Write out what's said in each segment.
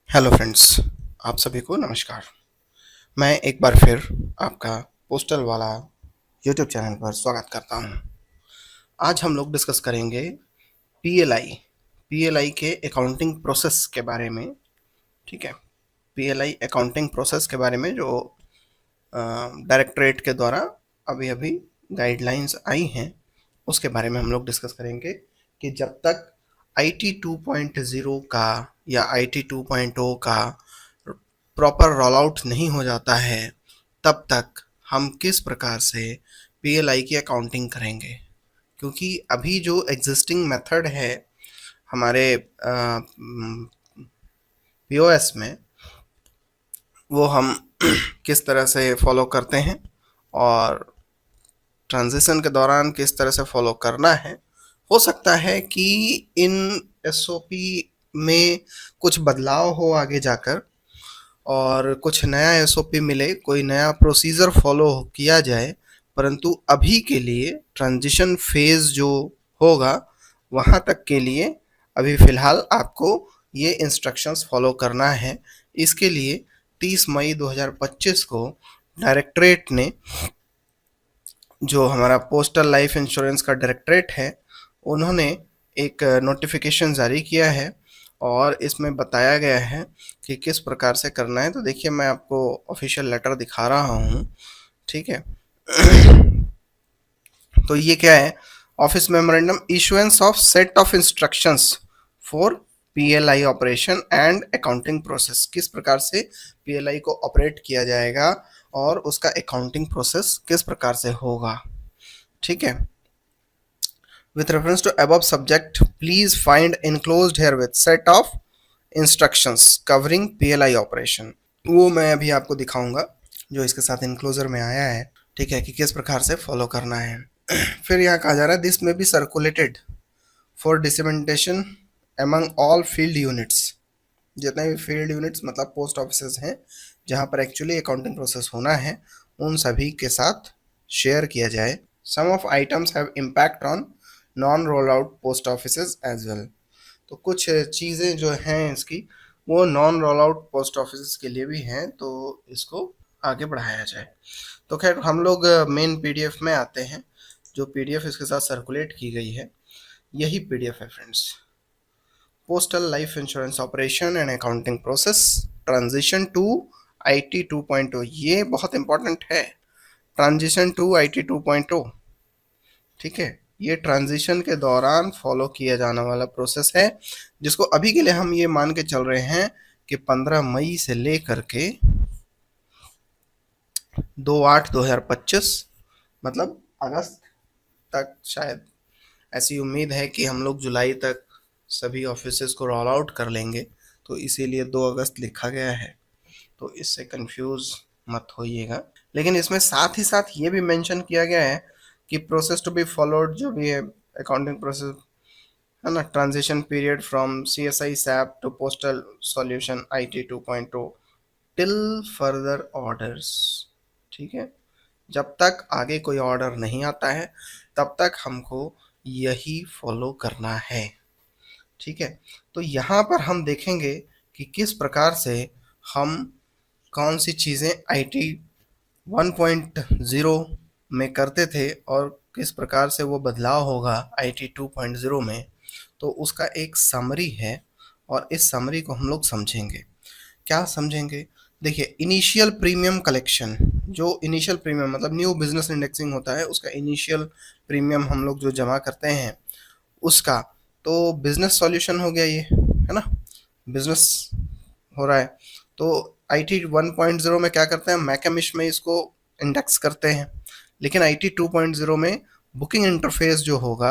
Hello friends, आप सभी को नमस्कार। मैं एक बार फिर आपका पोस्टल वाला यूट्यूब चैनल पर स्वागत करता हूं। आज हम लोग डिस्कस करेंगे पीएलआई पीएलआई के अकाउंटिंग प्रोसेस के बारे में। ठीक है, पीएलआई अकाउंटिंग प्रोसेस के बारे में जो डायरेक्टरेट के द्वारा अभी अभी गाइडलाइंस आई हैं उसके बारे में हम लोग डिस्कस करेंगे कि जब तक आईटी 2.0 का या आईटी 2.0 का प्रॉपर रोल आउट नहीं हो जाता है तब तक हम किस प्रकार से पीएलआई की अकाउंटिंग करेंगे, क्योंकि अभी जो एग्जिस्टिंग मेथड है हमारे पीओएस में वो हम किस तरह से फॉलो करते हैं और ट्रांजिशन के दौरान किस तरह से फॉलो करना है। हो सकता है कि इन एसओपी में कुछ बदलाव हो आगे जाकर और कुछ नया एसओपी मिले, कोई नया प्रोसीजर फॉलो किया जाए, परंतु अभी के लिए ट्रांजिशन फेज जो होगा वहाँ तक के लिए अभी फ़िलहाल आपको ये इंस्ट्रक्शंस फॉलो करना है। इसके लिए 30 मई 2025 को डायरेक्टरेट ने, जो हमारा पोस्टल लाइफ इंश्योरेंस का डायरेक्टरेट है, उन्होंने एक नोटिफिकेशन जारी किया है और इसमें बताया गया है कि किस प्रकार से करना है। तो देखिए, मैं आपको ऑफिशियल लेटर दिखा रहा हूँ। ठीक है, तो ये क्या है? Office memorandum issuance of set of instructions for PLI operation and accounting process. किस प्रकार से पीएलआई को ऑपरेट किया जाएगा और उसका अकाउंटिंग प्रोसेस किस प्रकार से होगा। ठीक है, with reference to above subject please find enclosed here with set of instructions covering PLI operation। वो मैं अभी आपको दिखाऊंगा जो इसके साथ इनक्लोजर में आया है। ठीक है, कि किस प्रकार से फॉलो करना है। फिर यहाँ कहा जा रहा है this may be circulated for dissemination among all field units. जितने भी फील्ड यूनिट्स मतलब पोस्ट ऑफिस हैं जहाँ पर एक्चुअली अकाउंटिंग प्रोसेस होना है, उन सभी के साथ शेयर किया जाए। Some of items have impact on non roll out post offices as well. तो कुछ चीज़ें जो हैं इसकी वो non roll out post office के लिए भी हैं, तो इसको आगे बढ़ाया जाए। तो खैर हम लोग मेन पीडीएफ में आते हैं। जो पीडीएफ इसके साथ सर्कुलेट की गई है यही पीडीएफ है friends. Postal life insurance operation and accounting process transition to IT 2.0। ये बहुत इंपॉर्टेंट है, ट्रांजिशन टू आईटी 2.0। ठीक है, ये ट्रांजिशन के दौरान फॉलो किया जाने वाला प्रोसेस है, जिसको अभी के लिए हम ये मान के चल रहे हैं कि 15 मई से लेकर के 2/8/2025 मतलब अगस्त तक, शायद ऐसी उम्मीद है कि हम लोग जुलाई तक सभी ऑफिसेज को रोल आउट कर लेंगे, तो इसीलिए 2 अगस्त लिखा गया है। तो इससे कंफ्यूज मत होइएगा। लेकिन इसमें साथ ही साथ ये भी मेंशन किया गया है कि प्रोसेस टू बी फॉलोड जो भी है अकाउंटिंग प्रोसेस है ना, transition period from CSI SAP to postal solution IT 2.0 till further orders. ठीक है, जब तक आगे कोई ऑर्डर नहीं आता है तब तक हमको यही फॉलो करना है। ठीक है, तो यहाँ पर हम देखेंगे कि किस प्रकार से हम कौन सी चीज़ें आईटी 1.0 में करते थे और किस प्रकार से वो बदलाव होगा आईटी 2.0 में। तो उसका एक समरी है और इस समरी को हम लोग समझेंगे। क्या समझेंगे? देखिए, इनिशियल प्रीमियम कलेक्शन, जो इनिशियल प्रीमियम मतलब न्यू बिजनेस इंडेक्सिंग होता है, उसका इनिशियल प्रीमियम हम लोग जो जमा करते हैं उसका, तो बिजनेस सॉल्यूशन हो गया ये, है ना, बिजनेस हो रहा है। तो आईटी 1.0 में क्या करते हैं, मैकमिश में इसको इंडेक्स करते हैं, लेकिन आईटी 2.0 में बुकिंग इंटरफेस जो होगा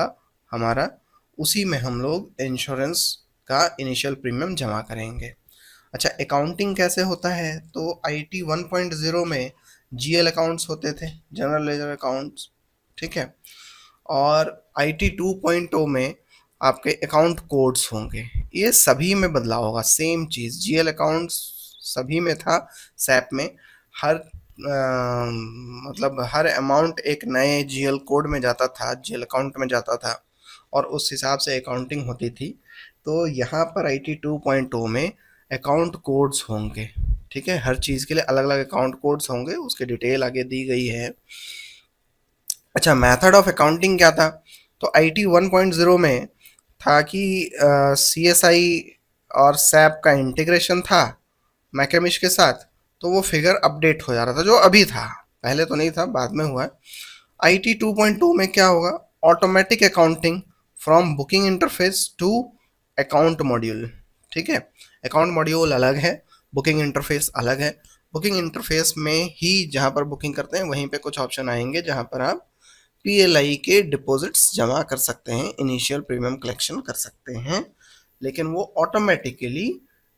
हमारा, उसी में हम लोग इंश्योरेंस का इनिशियल प्रीमियम जमा करेंगे। अच्छा, अकाउंटिंग कैसे होता है? तो आईटी 1.0 में जीएल अकाउंट्स होते थे, जनरल लेजर अकाउंट्स। ठीक है, और आईटी 2.0 में आपके अकाउंट कोड्स होंगे। ये सभी में बदलाव होगा, सेम चीज़। जीएल अकाउंट्स सभी में था, सैप में हर मतलब हर अमाउंट एक नए जीएल कोड में जाता था, जीएल अकाउंट में जाता था और उस हिसाब से अकाउंटिंग होती थी। तो यहाँ पर आईटी 2.0 में अकाउंट कोड्स होंगे। ठीक है, हर चीज़ के लिए अलग अलग अकाउंट कोड्स होंगे, उसकी डिटेल आगे दी गई है। अच्छा, मेथड ऑफ अकाउंटिंग क्या था? तो आईटी 1.0 में था कि सीएसआई और सैप का इंटीग्रेशन था मैकेमिश के साथ, तो वो फिगर अपडेट हो जा रहा था, जो अभी था, पहले तो नहीं था, बाद में हुआ है। आईटी 2.2 में क्या होगा? Automatic accounting from booking interface to account module. ठीक है, अकाउंट मॉड्यूल अलग है, बुकिंग इंटरफेस अलग है। बुकिंग इंटरफेस में ही जहाँ पर बुकिंग करते हैं वहीं पे कुछ ऑप्शन आएंगे जहाँ पर आप पीएलआई के डिपॉजिट्स जमा कर सकते हैं, इनिशियल प्रीमियम कलेक्शन कर सकते हैं, लेकिन वो ऑटोमेटिकली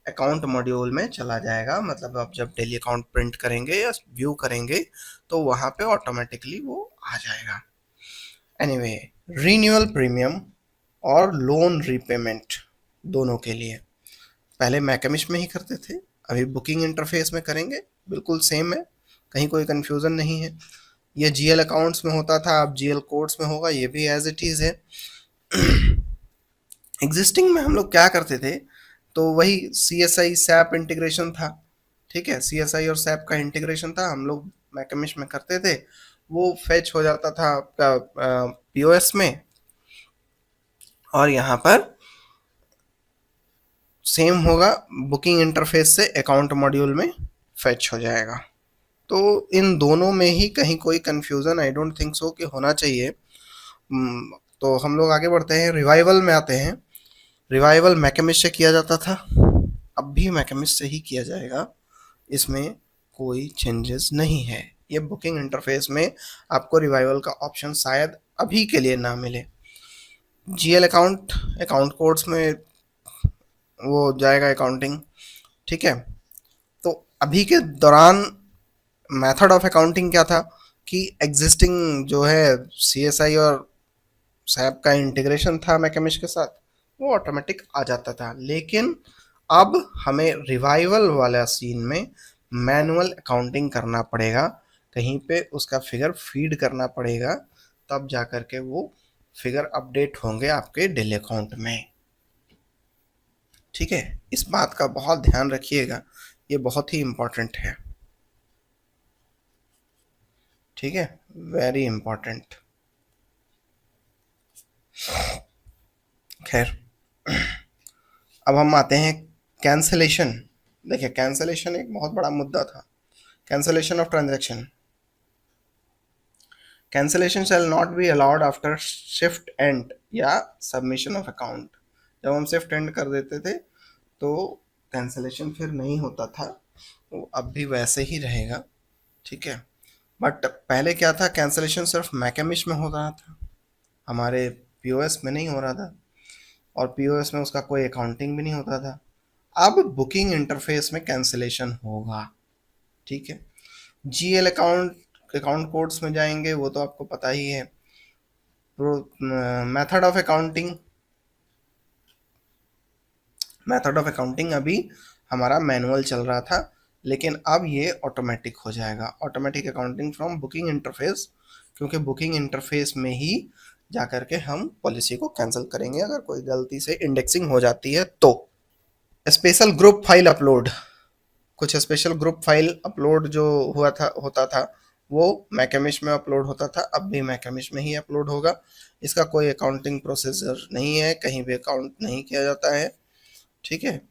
अकाउंट मॉड्यूल में चला जाएगा। मतलब आप जब डेली अकाउंट प्रिंट करेंगे या व्यू करेंगे तो वहाँ पे ऑटोमेटिकली वो आ जाएगा। एनीवे, रीन्यूअल प्रीमियम और लोन रीपेमेंट दोनों के लिए पहले मैकेमिश में ही करते थे, अभी बुकिंग इंटरफेस में करेंगे, बिल्कुल सेम है, कहीं कोई कंफ्यूजन नहीं है। ये जीएल अकाउंट्स में होता था, अब जीएल कोड्स में होगा, ये भी एज इट इज़ है। एग्जिस्टिंग में हम लोग क्या करते थे? तो वही C S I SAP integration था। ठीक है, सी एस आई और सैप का इंटीग्रेशन था, हम लोग मैकेमिश में करते थे, वो फेच हो जाता था आपका पीओएस में, और यहाँ पर सेम होगा, बुकिंग इंटरफेस से अकाउंट मॉड्यूल में फेच हो जाएगा। तो इन दोनों में ही कहीं कोई confusion I don't think so कि होना चाहिए। तो हम लोग आगे बढ़ते हैं, रिवाइवल में आते हैं। रिवाइवल मैकेमिश से किया जाता था, अब भी मैकेमिश से ही किया जाएगा, इसमें कोई चेंजेस नहीं है। ये बुकिंग इंटरफेस में आपको रिवाइवल का ऑप्शन शायद अभी के लिए ना मिले। जीएल अकाउंट अकाउंट कोड्स में वो जाएगा अकाउंटिंग। ठीक है, तो अभी के दौरान मेथड ऑफ अकाउंटिंग क्या था कि एग्जिस्टिंग जो है सीएसआई और सैप का इंटीग्रेशन था मैकेमिश के साथ, वो ऑटोमेटिक आ जाता था, लेकिन अब हमें रिवाइवल वाला सीन में मैनुअल अकाउंटिंग करना पड़ेगा, कहीं पे उसका फिगर फीड करना पड़ेगा, तब जा कर के वो फिगर अपडेट होंगे आपके डेली अकाउंट में। ठीक है, इस बात का बहुत ध्यान रखिएगा, ये बहुत ही इम्पोर्टेंट है। ठीक है, वेरी इम्पोर्टेंट। खैर, अब हम आते हैं कैंसलेशन। देखिए, कैंसलेशन एक बहुत बड़ा मुद्दा था। Cancellation of transaction, cancellation shall not be allowed after shift and या सबमिशन ऑफ अकाउंट। जब हम शिफ्ट एंड कर देते थे तो कैंसलेशन फिर नहीं होता था, तो अब भी वैसे ही रहेगा। ठीक है, बट पहले क्या था, कैंसलेशन सिर्फ मैकेमिश में हो रहा था, हमारे पीओएस में नहीं हो रहा था, और पीओएस में उसका कोई अकाउंटिंग भी नहीं होता था। अब बुकिंग इंटरफेस में कैंसलेशन होगा। ठीक है, जीएल अकाउंट कोड्स में जाएंगे, वो तो आपको पता ही है। Method of accounting, method of accounting अभी हमारा मैनुअल चल रहा था, लेकिन अब ये ऑटोमेटिक हो जाएगा, automatic accounting from booking interface, क्योंकि बुकिंग इंटरफेस में ही जा करके हम पॉलिसी को कैंसिल करेंगे अगर कोई गलती से इंडेक्सिंग हो जाती है तो। स्पेशल ग्रुप फाइल अपलोड, कुछ स्पेशल ग्रुप फाइल अपलोड जो हुआ था होता था वो मैकेमिश में अपलोड होता था, अब भी मैकेमिश में ही अपलोड होगा। इसका कोई अकाउंटिंग प्रोसीजर नहीं है, कहीं भी अकाउंट नहीं किया जाता है। ठीक है,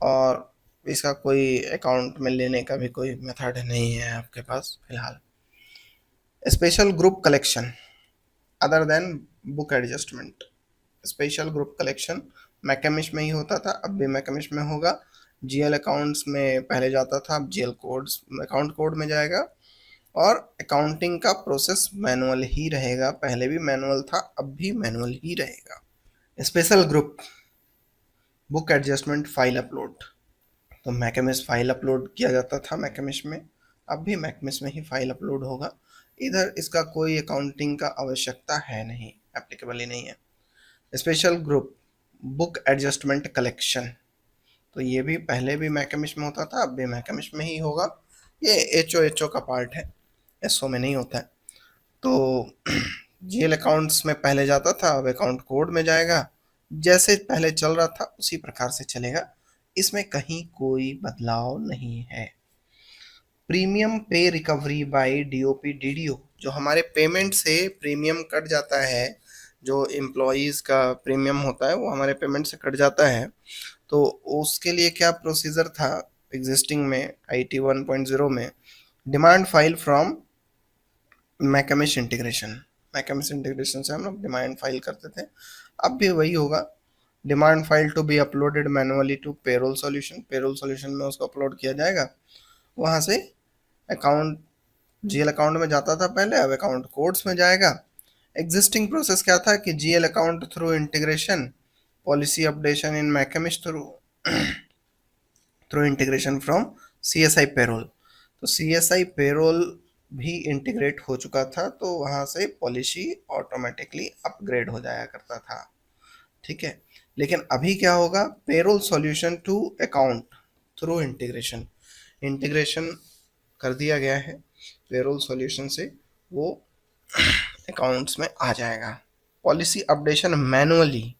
और इसका कोई अकाउंट में लेने का भी कोई मेथड नहीं है आपके पास फिलहाल। Special group collection other than book adjustment, special group collection McCamish में ही होता था, अब भी मैकेमिश में होगा। जीएल अकाउंट्स में पहले जाता था, अब जीएल कोड्स अकाउंट कोड में जाएगा, और अकाउंटिंग का प्रोसेस मैनुअल ही रहेगा, पहले भी मैनुअल था, अब भी मैनुअल ही रहेगा। Special group book adjustment file upload, तो मैकेमिश फाइल अपलोड किया जाता था मैकेमिश में, अब भी मैकेमिश में ही फाइल अपलोड होगा। इधर इसका कोई अकाउंटिंग का आवश्यकता है नहीं, एप्लीकेबल ही नहीं है। Special group book adjustment collection, तो ये भी पहले भी मैकेमिश में होता था, अब भी मैकेमिश में ही होगा। ये एचओ का पार्ट है, एसओ में नहीं होता है। तो जीएल अकाउंट्स में पहले जाता था, अब अकाउंट कोड में जाएगा, जैसे पहले चल रहा था उसी प्रकार से चलेगा, इसमें कहीं कोई बदलाव नहीं है। प्रीमियम पे रिकवरी बाय डीओपी डीडीओ, जो हमारे पेमेंट से प्रीमियम कट जाता है, जो एम्प्लॉयज़ का प्रीमियम होता है वो हमारे पेमेंट से कट जाता है, तो उसके लिए क्या प्रोसीजर था एग्जिस्टिंग में आईटी 1.0 में, demand file from McCamish integration. McCamish integration से हम लोग डिमांड फाइल करते थे, अब भी वही होगा। Demand file to be uploaded manually to payroll solution, payroll solution में उसको अपलोड किया जाएगा, वहाँ से अकाउंट जीएल अकाउंट में जाता था पहले, अब अकाउंट कोड्स में जाएगा। एग्जिस्टिंग प्रोसेस क्या था कि GL account through integration, policy updation in McCamish through through integration from CSI payroll. तो सीएसआई पेरोल भी इंटीग्रेट हो चुका था, तो वहाँ से पॉलिसी ऑटोमेटिकली अपग्रेड हो जाया करता था, ठीक है। लेकिन अभी क्या होगा, payroll solution to account through integration, integration कर दिया गया है पेरोल सॉल्यूशन से, वो अकाउंट्स में आ जाएगा। पॉलिसी अपडेशन मैनुअली,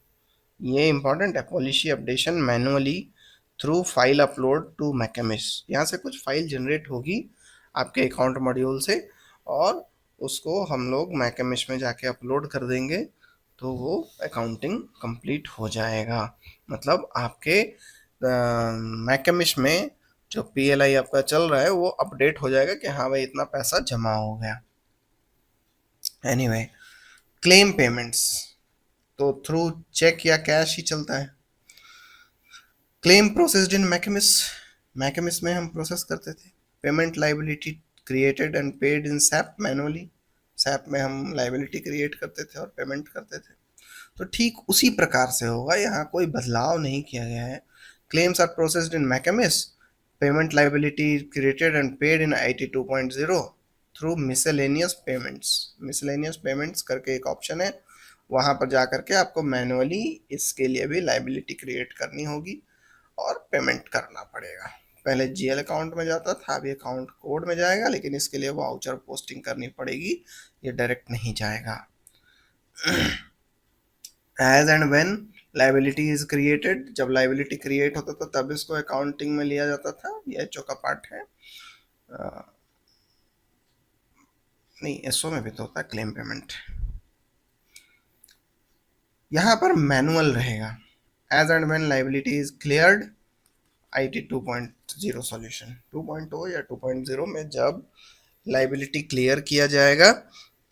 ये इंपॉर्टेंट है, policy updation manually through file upload to McCamish, यहाँ से कुछ फाइल जनरेट होगी आपके अकाउंट मॉड्यूल से, और उसको हम लोग मैकमिश में जाके अपलोड कर देंगे, तो वो अकाउंटिंग कंप्लीट हो जाएगा। मतलब आपके मैकमिश में जो पीएलआई आपका चल रहा है वो अपडेट हो जाएगा कि हाँ भाई इतना पैसा जमा हो गया। एनीवे, क्लेम पेमेंट्स तो थ्रू चेक या कैश ही चलता है। क्लेम प्रोसेस्ड इन मैकमिस, मैकमिस में हम प्रोसेस करते थे। Payment liability created and paid in SAP manually, SAP में हम लाइबिलिटी क्रिएट करते थे और पेमेंट करते थे। तो ठीक उसी प्रकार से होगा, यहाँ कोई बदलाव नहीं किया गया है। Claims are processed in McCamish, payment liability created and paid in IT 2.0 through miscellaneous payments. Miscellaneous payments करके एक ऑप्शन है, वहाँ पर जा करके आपको मैनुअली इसके लिए भी लाइबिलिटी क्रिएट करनी होगी और पेमेंट करना पड़ेगा। पहले जीएल अकाउंट में जाता था, अभी अकाउंट कोड में जाएगा, लेकिन इसके लिए वाउचर पोस्टिंग करनी पड़ेगी, ये डायरेक्ट नहीं जाएगा। As and when liability is created, जब लाइबिलिटी क्रिएट होता था तब इसको अकाउंटिंग में लिया जाता था, ये एचओ का पार्ट है। नहीं, एसओ में भी तो होता है क्लेम पेमेंट। यहाँ पर मैनुअल रहेगा, as and when liability is cleared IT 2.0 solution. 2.0 या 2.0 में जब लाइबिलिटी क्लियर किया जाएगा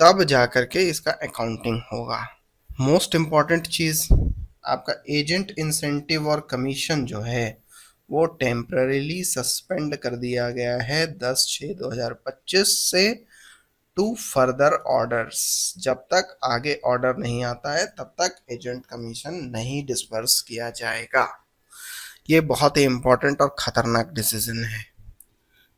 तब जा करके इसका अकाउंटिंग होगा। मोस्ट इम्पॉर्टेंट चीज़, आपका एजेंट इंसेंटिव और कमीशन जो है वो टेम्पररीली सस्पेंड कर दिया गया है 10/6/2025 से टू फर्दर ऑर्डर्स। जब तक आगे ऑर्डर नहीं आता है तब तक एजेंट कमीशन नहीं डिस्पर्स किया जाएगा। ये बहुत ही इम्पोर्टेंट और ख़तरनाक डिसीजन है,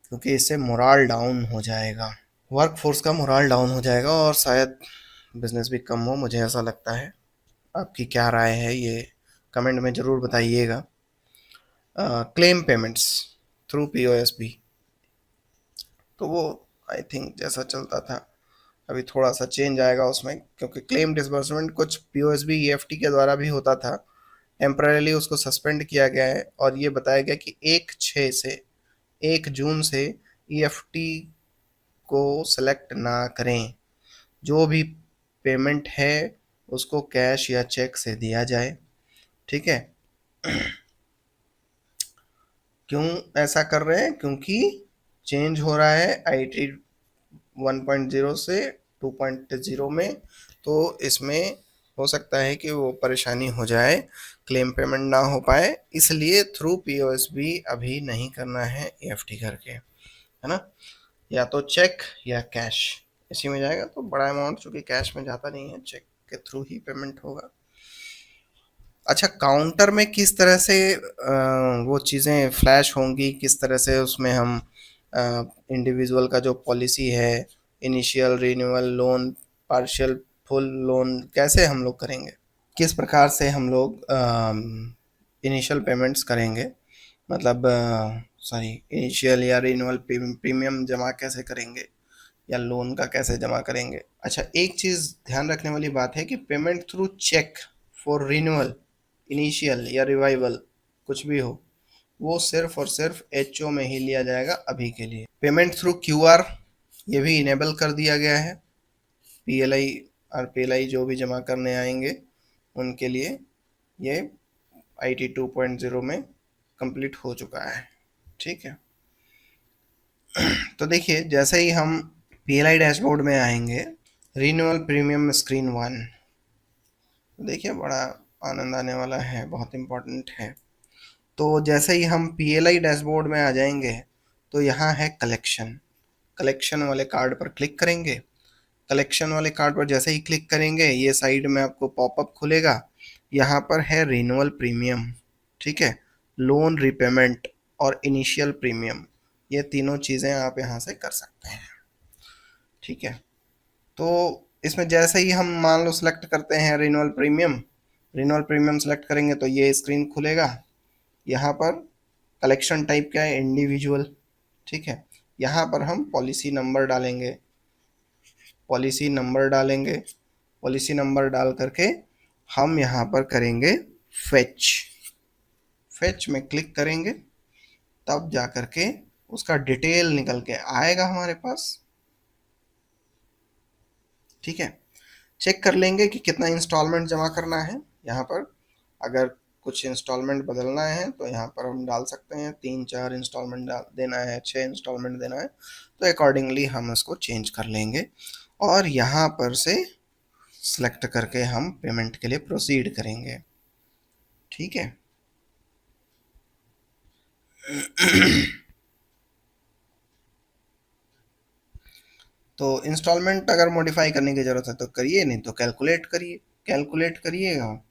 क्योंकि इससे मोराल डाउन हो जाएगा, वर्क फोर्स का मोराल डाउन हो जाएगा और शायद बिजनेस भी कम हो, मुझे ऐसा लगता है। आपकी क्या राय है ये कमेंट में ज़रूर बताइएगा। क्लेम पेमेंट्स थ्रू पीओएसबी, तो वो आई थिंक जैसा चलता था अभी थोड़ा सा चेंज आएगा उसमें, क्योंकि क्लेम डिसबर्समेंट कुछ पीओएसबी ईएफटी के द्वारा भी होता था, टेम्पररीली उसको सस्पेंड किया गया है, और ये बताया गया कि 1 जून से ईएफटी को सेलेक्ट ना करें, जो भी पेमेंट है उसको कैश या चेक से दिया जाए, ठीक है। क्यों ऐसा कर रहे हैं, क्योंकि चेंज हो रहा है आईटी 1.0 से 2.0 में, तो इसमें हो सकता है कि वो परेशानी हो जाए, क्लेम पेमेंट ना हो पाए, इसलिए थ्रू पीओएसबी अभी नहीं करना है ईएफटी करके, है ना, या तो चेक या कैश, इसी में जाएगा। तो बड़ा अमाउंट चूँकि कैश में जाता नहीं है, चेक के थ्रू ही पेमेंट होगा। अच्छा, काउंटर में किस तरह से वो चीज़ें फ्लैश होंगी, किस तरह से उसमें हम इंडिविजुअल का जो पॉलिसी है, initial, renewal, loan, partial, full loan, कैसे हम लोग करेंगे, किस प्रकार से हम लोग इनिशियल पेमेंट्स करेंगे, मतलब सॉरी इनिशियल या रिन्यूअल प्रीमियम जमा कैसे करेंगे, या लोन का कैसे जमा करेंगे। अच्छा, एक चीज़ ध्यान रखने वाली बात है कि payment through cheque for renewal, initial या रिवाइवल कुछ भी हो, वो सिर्फ और सिर्फ एचओ में ही लिया जाएगा अभी के लिए। पेमेंट थ्रू क्यूआर ये भी इनेबल कर दिया गया है। पीएलआई और पीएलआई जो भी जमा करने आएंगे उनके लिए ये आईटी 2.0 में कंप्लीट हो चुका है। ठीक है, तो देखिए जैसे ही हम पीएलआई डैशबोर्ड में आएंगे, रिन्यूअल प्रीमियम स्क्रीन 1, देखिए बड़ा आनंद आने वाला है, बहुत इम्पोर्टेंट है। तो जैसे ही हम पीएलआई डैशबोर्ड में आ जाएंगे तो यहाँ है कलेक्शन। कलेक्शन वाले कार्ड पर क्लिक करेंगे। कलेक्शन वाले कार्ड पर जैसे ही क्लिक करेंगे ये साइड में आपको पॉपअप खुलेगा। यहाँ पर है रिन्यूअल प्रीमियम, ठीक है, लोन रिपेमेंट और इनिशियल प्रीमियम, ये तीनों चीज़ें आप यहाँ से कर सकते हैं। ठीक है, तो इसमें जैसे ही हम मान लो सेलेक्ट करते हैं रिन्यूअल प्रीमियम सेलेक्ट करेंगे तो ये स्क्रीन खुलेगा। यहाँ पर कलेक्शन टाइप क्या है, इंडिविजुअल। ठीक है, यहाँ पर हम पॉलिसी नंबर डालेंगे। पॉलिसी नंबर डाल करके हम यहाँ पर करेंगे फेच में क्लिक करेंगे, तब जा करके उसका डिटेल निकल के आएगा हमारे पास। ठीक है, चेक कर लेंगे कि कितना इंस्टॉलमेंट जमा करना है। यहाँ पर अगर कुछ इंस्टॉलमेंट बदलना है तो यहाँ पर हम डाल सकते हैं, 3-4 इंस्टॉलमेंट देना है, 6 इंस्टॉलमेंट देना है, तो अकॉर्डिंगली हम इसको चेंज कर लेंगे और यहाँ पर से सिलेक्ट करके हम पेमेंट के लिए प्रोसीड करेंगे। ठीक है, तो इंस्टॉलमेंट अगर मॉडिफाई करने की ज़रूरत है तो करिए, नहीं तो कैलकुलेट करिएगा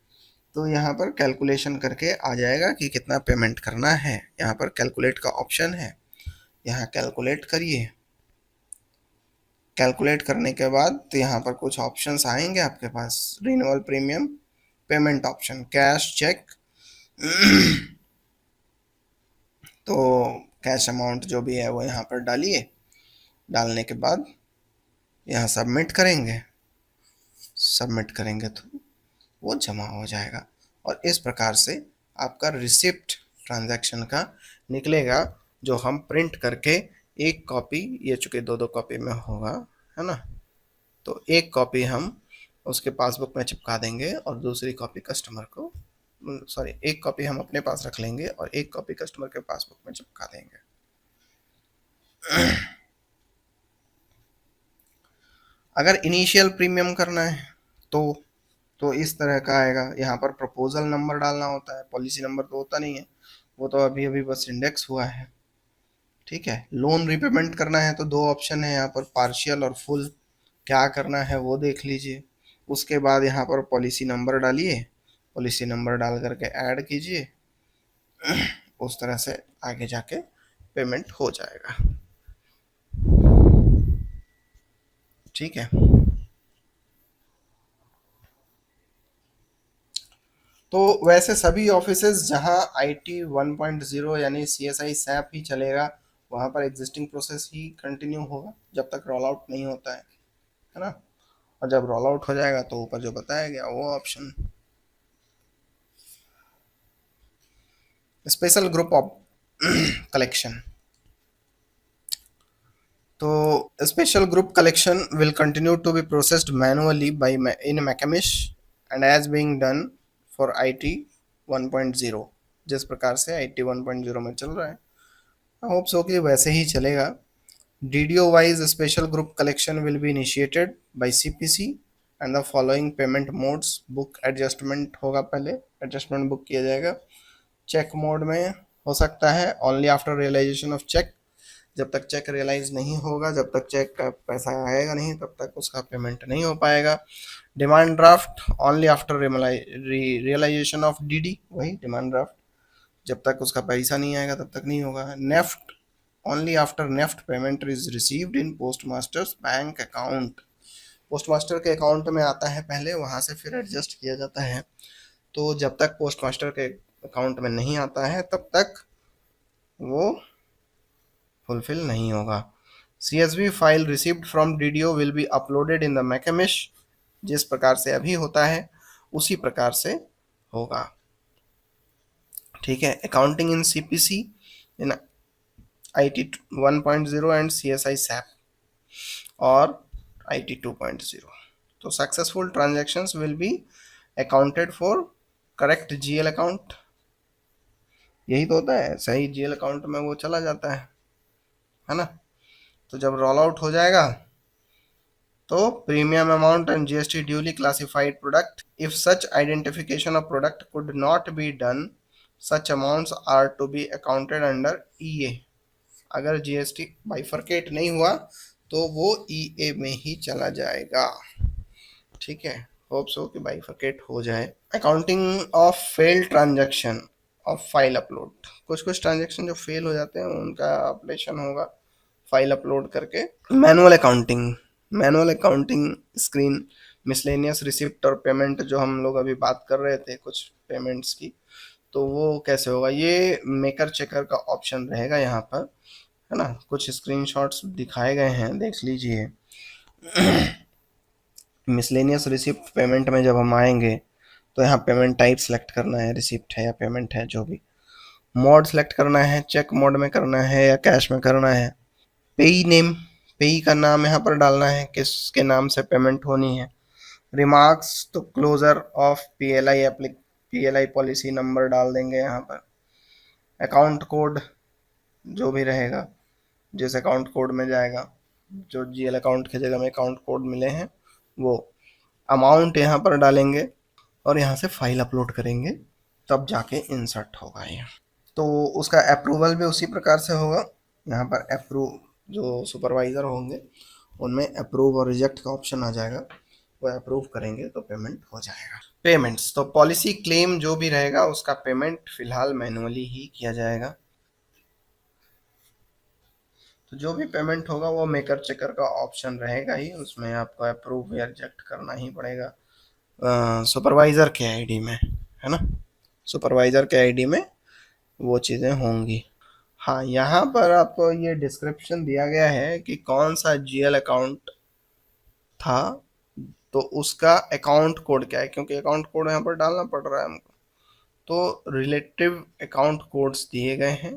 तो यहाँ पर कैलकुलेशन करके आ जाएगा कि कितना पेमेंट करना है। यहाँ पर कैलकुलेट का ऑप्शन है, यहाँ कैलकुलेट करिए। कैलकुलेट करने के बाद तो यहाँ पर कुछ ऑप्शंस आएंगे आपके पास, renewal premium, payment option, cash, cheque. तो कैश अमाउंट जो भी है वो यहाँ पर डालिए। डालने के बाद यहाँ सबमिट करेंगे तो वो जमा हो जाएगा और इस प्रकार से आपका रिसिप्ट ट्रांजैक्शन का निकलेगा, जो हम प्रिंट करके एक कॉपी, ये चूँकि 2-2 कॉपी में होगा, है ना, तो एक कॉपी हम उसके पासबुक में चिपका देंगे और दूसरी कॉपी कस्टमर को, सॉरी, एक कॉपी हम अपने पास रख लेंगे और एक कॉपी कस्टमर के पासबुक में चिपका देंगे। अगर इनिशियल प्रीमियम करना है तो इस तरह का आएगा। यहाँ पर प्रपोजल नंबर डालना होता है, पॉलिसी नंबर तो होता नहीं है, वो तो अभी अभी बस इंडेक्स हुआ है। ठीक है, लोन रिपेमेंट करना है तो 2 ऑप्शन है यहाँ पर, पार्शियल और फुल। क्या करना है वो देख लीजिए। उसके बाद यहाँ पर पॉलिसी नंबर डालिए, पॉलिसी नंबर डाल करके ऐड कीजिए, उस तरह से आगे जाके पेमेंट हो जाएगा। ठीक है, तो वैसे सभी ऑफिसेज जहां आईटी 1.0 यानी सीएसआई सैप ही चलेगा, वहां पर एग्जिस्टिंग प्रोसेस ही कंटिन्यू होगा जब तक रोल आउट नहीं होता है ना। और जब रोल आउट हो जाएगा तो ऊपर जो बताया गया वो option. Special group of collection, तो special group collection will continue to be processed manually by in McCamish and as being done for IT 1.0, जिस प्रकार से आईटी 1.0 में चल रहा है। आई होप सो कि वैसे ही चलेगा। DDO wise special group collection will be initiated by CPC and the following payment modes. Book adjustment होगा, पहले एडजस्टमेंट बुक किया जाएगा। चेक मोड में हो सकता है only after realisation of cheque, जब तक चेक रियलाइज नहीं होगा, जब तक चेक का पैसा आएगा नहीं, तब तक उसका पेमेंट नहीं हो पाएगा। Demand draft only after realisation of DD, वही डिमांड ड्राफ्ट, जब तक उसका पैसा नहीं आएगा तब तक नहीं होगा। NEFT only after NEFT payment is received in post masters bank account, post master के अकाउंट में आता है पहले, वहाँ से फिर एडजस्ट किया जाता है। तो जब तक पोस्ट मास्टर के अकाउंट में नहीं आता है तब तक वो फुलफिल नहीं होगा। CSV file received from DDO will be uploaded in the McCamish, जिस प्रकार से अभी होता है उसी प्रकार से होगा। ठीक है, accounting in CPC in IT 1.0 and CSI SAP और आईटी 2.0। तो successful transactions will be accounted for correct GL account, यही तो होता है, सही जीएल अकाउंट में वो चला जाता है ना। तो जब रोल आउट हो जाएगा तो premium amount and GST duly classified product, if such identification of product could not be done, such amounts are to be accounted under EA. अगर जीएसटी बाइफरकेट नहीं हुआ तो वो ईए में ही चला जाएगा। ठीक है, होप सो कि बाइफरकेट हो जाए। Accounting of failed transaction of file upload, कुछ कुछ ट्रांजैक्शन जो फेल हो जाते हैं उनका ऑपरेशन होगा फाइल अपलोड करके। Manual accounting screen, miscellaneous receipt और पेमेंट जो हम लोग अभी बात कर रहे थे कुछ पेमेंट्स की, तो वो कैसे होगा, ये मेकर चेकर का ऑप्शन रहेगा यहाँ पर, है ना। कुछ स्क्रीनशॉट्स दिखाए गए हैं, देख लीजिए। मिसलेनियस रिसिप्ट पेमेंट में जब हम आएंगे तो यहाँ पेमेंट टाइप सेलेक्ट करना है, रिसिप्ट है या पेमेंट है, जो भी। मोड सेलेक्ट करना है, चेक मोड में करना है या कैश में करना है। पेई नेम, पेई का नाम यहाँ पर डालना है, किसके नाम से पेमेंट होनी है। रिमार्क्स तो closure of PLI policy number डाल देंगे यहाँ पर। अकाउंट कोड जो भी रहेगा, जिस अकाउंट कोड में जाएगा, जो जीएल अकाउंट की जगह में अकाउंट कोड मिले हैं वो। अमाउंट यहाँ पर डालेंगे और यहाँ से फाइल अपलोड करेंगे, तब जाके इंसर्ट होगा ये। तो उसका अप्रूवल भी उसी प्रकार से होगा। यहाँ पर अप्रूव, जो सुपरवाइज़र होंगे उनमें अप्रूव और रिजेक्ट का ऑप्शन आ जाएगा, वो अप्रूव करेंगे तो पेमेंट हो जाएगा। पेमेंट्स तो पॉलिसी क्लेम जो भी रहेगा उसका पेमेंट फिलहाल मैनुअली ही किया जाएगा। तो जो भी पेमेंट होगा वो मेकर चेकर का ऑप्शन रहेगा ही, उसमें आपको अप्रूव या रिजेक्ट करना ही पड़ेगा सुपरवाइज़र के आईडी में, है ना। सुपरवाइज़र के आईडी में वो चीज़ें होंगी। हाँ, यहाँ पर आपको ये डिस्क्रिप्शन दिया गया है कि कौन सा जीएल अकाउंट था, तो उसका अकाउंट कोड क्या है, क्योंकि अकाउंट कोड यहाँ पर डालना पड़ रहा है हमको। तो रिलेटिव अकाउंट कोड्स दिए गए हैं,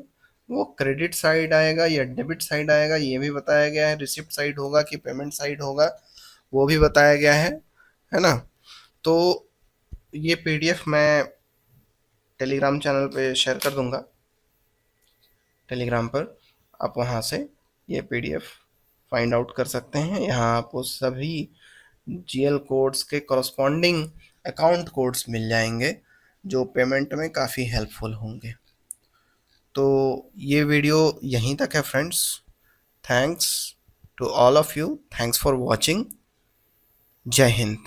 वो क्रेडिट साइड आएगा या डेबिट साइड आएगा ये भी बताया गया है, रिसिप्ट साइड होगा कि पेमेंट साइड होगा वो भी बताया गया है ना। तो ये पीडीएफ मैं टेलीग्राम चैनल पे शेयर कर दूंगा, टेलीग्राम पर आप वहाँ से ये पीडीएफ फाइंड आउट कर सकते हैं। यहाँ आपको सभी जीएल कोड्स के कॉरस्पॉन्डिंग अकाउंट कोड्स मिल जाएंगे जो पेमेंट में काफ़ी हेल्पफुल होंगे। तो ये वीडियो यहीं तक है friends. Thanks to all of you, thanks for watching. जय हिंद।